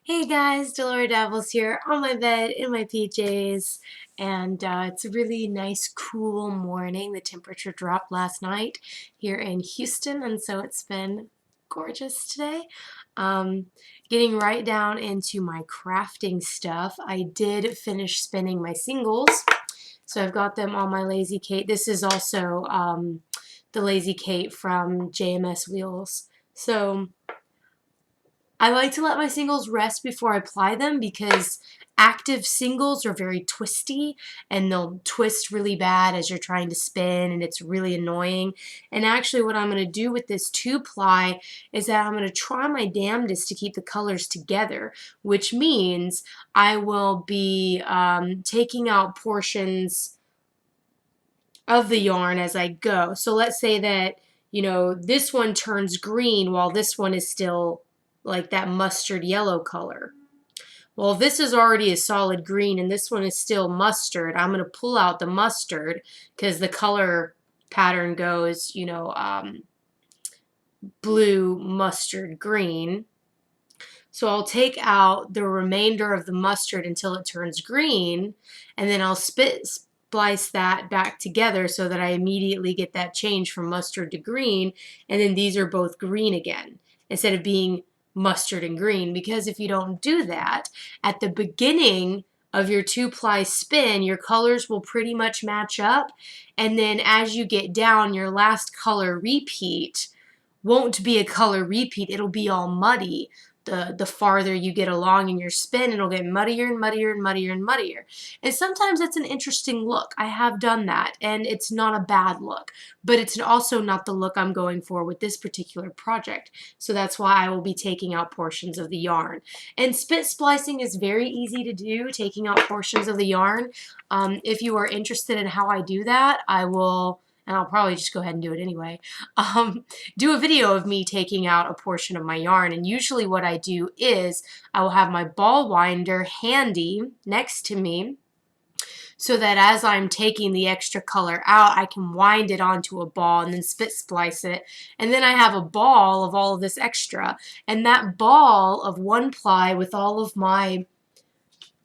Hey guys, Delora Davils here on my bed in my PJs, and it's a really nice cool morning. The temperature dropped last night here in Houston, and so it's been gorgeous today. Um, Getting right down into my crafting stuff, I did finish spinning my singles, so I've got them on my Lazy Kate. This is also the Lazy Kate from JMS Wheels. So I like to let my singles rest before I apply them because active singles are very twisty and they'll twist really bad as you're trying to spin, and it's really annoying. And actually what I'm going to do with this 2-ply is that I'm going to try my damnedest to keep the colors together, which means I will be taking out portions of the yarn as I go. So let's say that, this one turns green while this one is still like that mustard yellow color. Well, if this is already a solid green and this one is still mustard, I'm going to pull out the mustard because the color pattern goes, blue, mustard, green. So I'll take out the remainder of the mustard until it turns green, and then I'll splice that back together so that I immediately get that change from mustard to green, and then these are both green again instead of being mustard and green. Because if you don't do that at the beginning of your 2-ply spin, your colors will pretty much match up, and then as you get down, your last color repeat won't be a color repeat. It'll be all muddy. The farther you get along in your spin, it'll get muddier and muddier and muddier and muddier. And sometimes that's an interesting look. I have done that, and it's not a bad look, but it's also not the look I'm going for with this particular project. So that's why I will be taking out portions of the yarn. And spit splicing is very easy to do, taking out portions of the yarn. If you are interested in how I do that, I will, and I'll probably just go ahead and do it anyway, do a video of me taking out a portion of my yarn. And usually what I do is I will have my ball winder handy next to me so that as I'm taking the extra color out, I can wind it onto a ball and then spit splice it. And then I have a ball of all of this extra. And that ball of 1-ply with all of my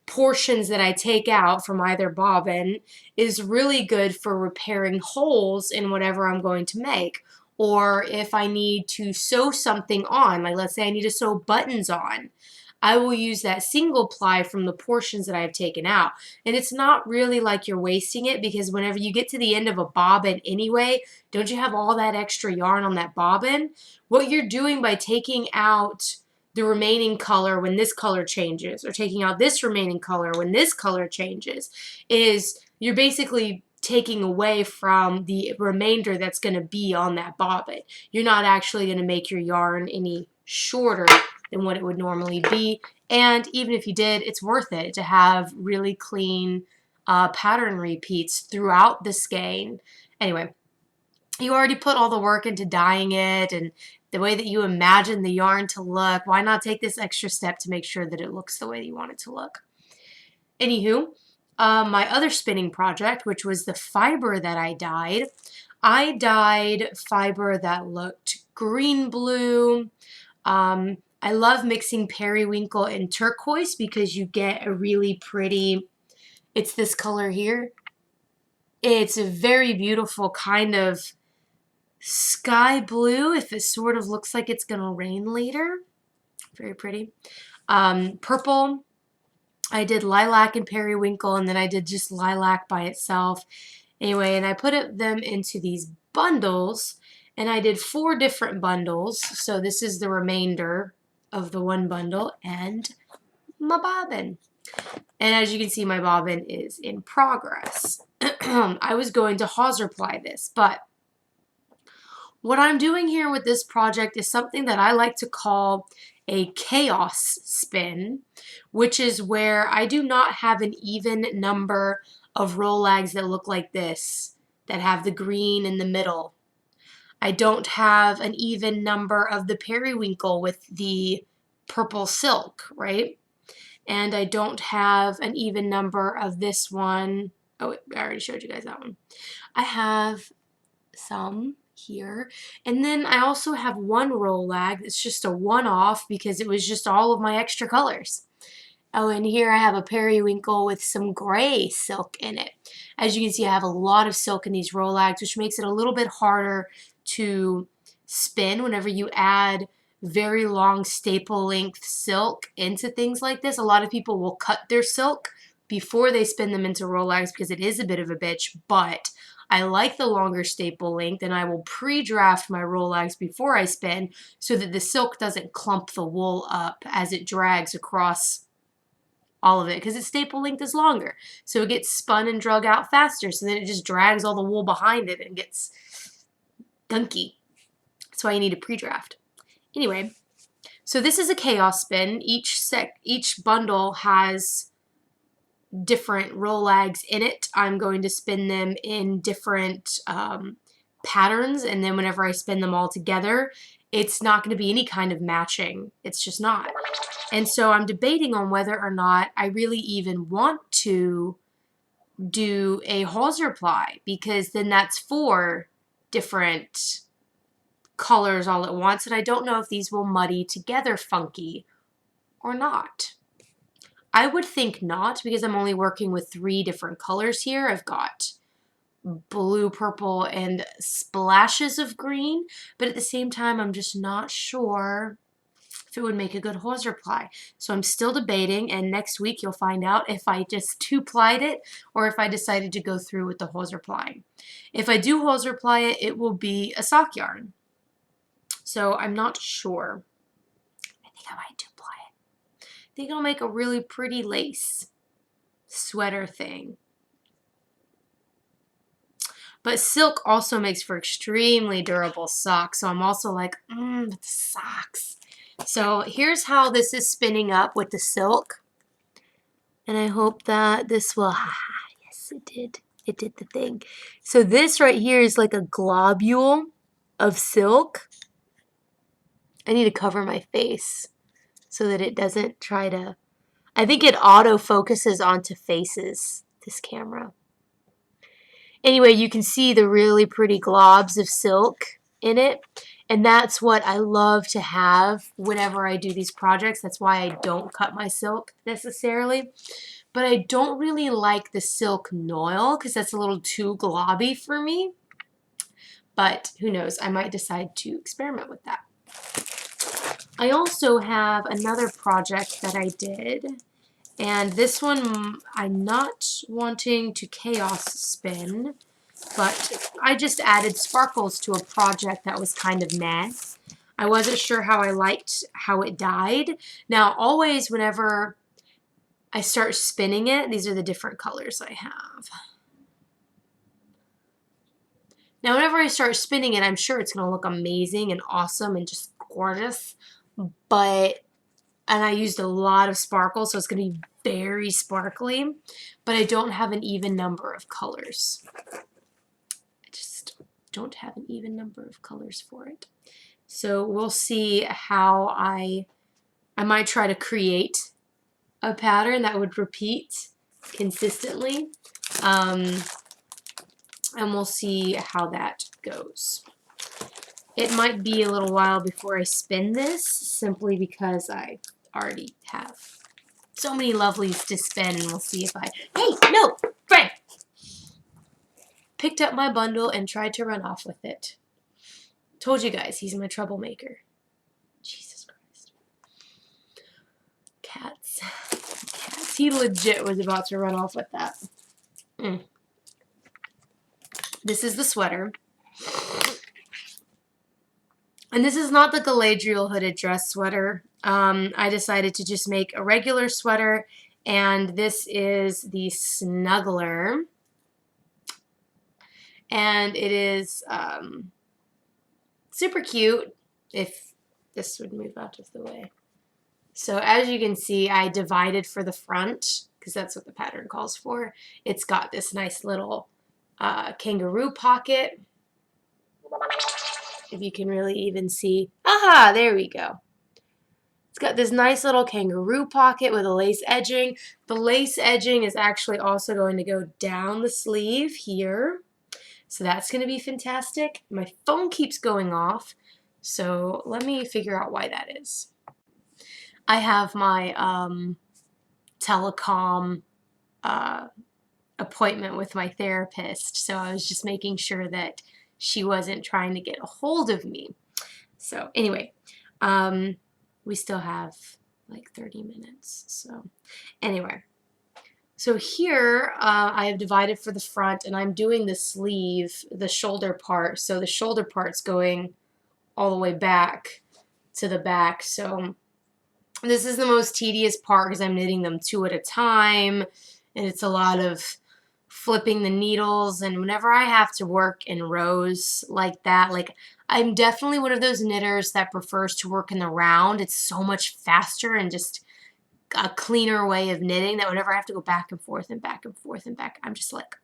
portions that I take out from either bobbin is really good for repairing holes in whatever I'm going to make. Or if I need to sew something on, like let's say I need to sew buttons on, I will use that single ply from the portions that I've taken out. And it's not really like you're wasting it, because whenever you get to the end of a bobbin anyway, don't you have all that extra yarn on that bobbin? What you're doing by taking out the remaining color when this color changes, or taking out this remaining color when this color changes, is you're basically taking away from the remainder that's going to be on that bobbin. You're not actually going to make your yarn any shorter than what it would normally be. And even if you did, it's worth it to have really clean pattern repeats throughout the skein. Anyway, you already put all the work into dyeing it and the way that you imagine the yarn to look. Why not take this extra step to make sure that it looks the way you want it to look? Anywho, my other spinning project, which was the fiber that I dyed fiber that looked green-blue. I love mixing periwinkle and turquoise because you get a really pretty, it's this color here. It's a very beautiful kind of sky blue, if it sort of looks like it's gonna rain later. Very pretty. Purple, I did lilac and periwinkle, and then I did just lilac by itself. Anyway, and I put them into these bundles, and I did 4 different bundles. So this is the remainder of the one bundle and my bobbin. And as you can see, my bobbin is in progress. I was going to hawser ply this, but what I'm doing here with this project is something that I like to call a chaos spin, which is where I do not have an even number of rollags that look like this, that have the green in the middle. I don't have an even number of the periwinkle with the purple silk, right? And I don't have an even number of this one. Oh, I already showed you guys that one. I have some here. And then I also have one roll lag that's just a one-off because it was just all of my extra colors. Oh, and here I have a periwinkle with some gray silk in it. As you can see, I have a lot of silk in these roll lags, which makes it a little bit harder to spin whenever you add very long staple length silk into things like this. A lot of people will cut their silk before they spin them into roll lags because it is a bit of a bitch, but I like the longer staple length, and I will pre-draft my roll lags before I spin so that the silk doesn't clump the wool up as it drags across all of it, because its staple length is longer. So it gets spun and drug out faster, so then it just drags all the wool behind it and gets gunky. That's why you need a pre-draft. Anyway, so this is a chaos spin. Each bundle has different roll lags in it. I'm going to spin them in different patterns, and then whenever I spin them all together, it's not going to be any kind of matching. It's just not. And so I'm debating on whether or not I really even want to do a hawser ply, because then that's 4 different colors all at once, and I don't know if these will muddy together funky or not. I would think not, because I'm only working with 3 different colors here. I've got blue, purple, and splashes of green, but at the same time, I'm just not sure if it would make a good hawser ply. So I'm still debating, and next week you'll find out if I just 2-plied it or if I decided to go through with the hawser plying. If I do hawser ply it, it will be a sock yarn. So I'm not sure. I think I might 2-ply it. I think I'll make a really pretty lace sweater thing. But silk also makes for extremely durable socks, so I'm also like, but the socks. So here's how this is spinning up with the silk. And I hope that this will, yes it did. It did the thing. So this right here is like a globule of silk. I need to cover my face so that it doesn't try to, I think it auto focuses onto faces, this camera. Anyway, you can see the really pretty globs of silk in it. And that's what I love to have whenever I do these projects. That's why I don't cut my silk necessarily. But I don't really like the silk noil because that's a little too globby for me. But who knows, I might decide to experiment with that. I also have another project that I did. And this one I'm not wanting to chaos spin, but I just added sparkles to a project that was kind of meh. I wasn't sure how I liked how it dyed. Now, always whenever I start spinning it, these are the different colors I have. Now, whenever I start spinning it, I'm sure it's going to look amazing and awesome and just gorgeous. And I used a lot of sparkle, so it's going to be very sparkly, but I don't have an even number of colors. I just don't have an even number of colors for it. So we'll see how I might try to create a pattern that would repeat consistently, and we'll see how that goes. It might be a little while before I spin this, simply because I already have so many lovelies to spin, and we'll see if I... Hey, no! Fred! Picked up my bundle and tried to run off with it. Told you guys, he's my troublemaker. Jesus Christ. Cats. Cats. He legit was about to run off with that. This is the sweater. And this is not the Galadriel hooded dress sweater. I decided to just make a regular sweater, and this is the Snuggler. And it is super cute, if this would move out of the way. So as you can see, I divided for the front, because that's what the pattern calls for. It's got this nice little kangaroo pocket. If you can really even see. Aha, there we go. It's got this nice little kangaroo pocket with a lace edging. The lace edging is actually also going to go down the sleeve here. So that's going to be fantastic. My phone keeps going off, so let me figure out why that is. I have my telecom appointment with my therapist, so I was just making sure that she wasn't trying to get a hold of me. So anyway, we still have like 30 minutes. So anyway, so here I have divided for the front, and I'm doing the sleeve, the shoulder part. So the shoulder part's going all the way back to the back. So this is the most tedious part because I'm knitting them 2 at a time, and it's a lot of flipping the needles. And whenever I have to work in rows like that, like I'm definitely one of those knitters that prefers to work in the round. It's so much faster and just a cleaner way of knitting that whenever I have to go back and forth and back and forth and back, I'm just like,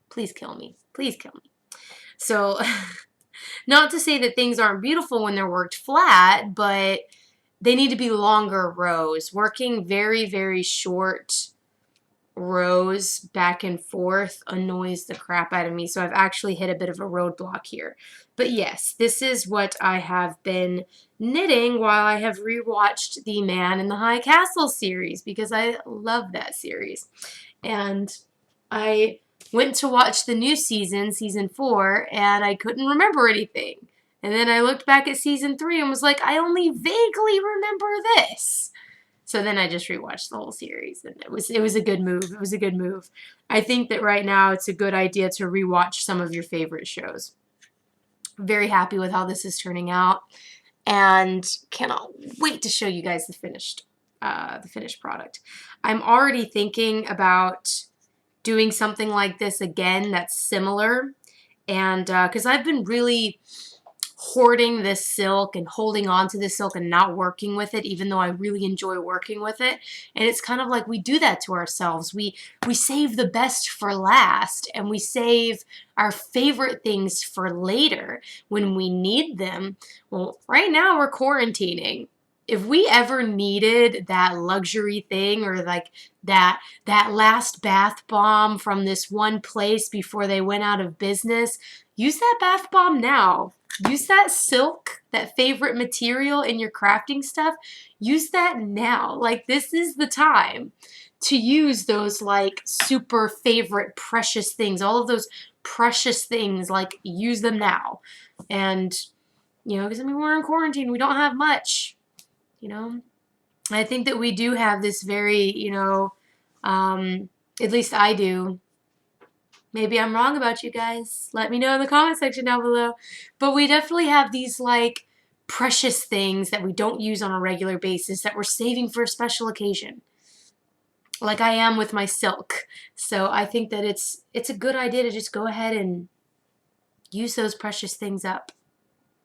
please kill me. Please kill me. So not to say that things aren't beautiful when they're worked flat, but they need to be longer rows. Working very, very short rows back and forth annoys the crap out of me. So I've actually hit a bit of a roadblock here. But yes, this is what I have been knitting while I have rewatched the Man in the High Castle series, because I love that series. And I went to watch the new season, season 4, and I couldn't remember anything. And then I looked back at season 3 and was like, I only vaguely remember this. So then I just rewatched the whole series, and it was a good move. It was a good move. I think that right now it's a good idea to rewatch some of your favorite shows. Very happy with how this is turning out, and cannot wait to show you guys the finished product. I'm already thinking about doing something like this again that's similar, and because I've been really hoarding this silk and holding on to this silk and not working with it, even though I really enjoy working with it. And it's kind of like we do that to ourselves. We save the best for last, and we save our favorite things for later when we need them. Well, right now we're quarantining. If we ever needed that luxury thing, or like that last bath bomb from this one place before they went out of business, use that bath bomb now. Use that silk, that favorite material in your crafting stuff. Use that now. Like, this is the time to use those like super favorite precious things. All of those precious things, like, use them now. And, you know, because I mean, we're in quarantine. We don't have much, you know. I think that we do have this very, you know, at least I do. Maybe I'm wrong about you guys. Let me know in the comment section down below. But we definitely have these like precious things that we don't use on a regular basis that we're saving for a special occasion. Like I am with my silk. So I think that it's a good idea to just go ahead and use those precious things up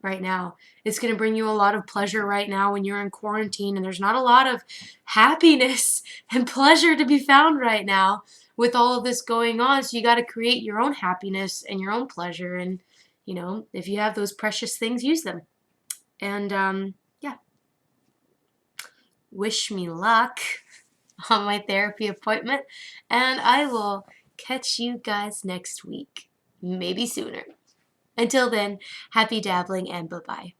right now. It's going to bring you a lot of pleasure right now when you're in quarantine, and there's not a lot of happiness and pleasure to be found right now with all of this going on. So you got to create your own happiness and your own pleasure, and you know, if you have those precious things, use them. And yeah, wish me luck on my therapy appointment, and I will catch you guys next week, maybe sooner. Until then, happy dabbling and bye-bye.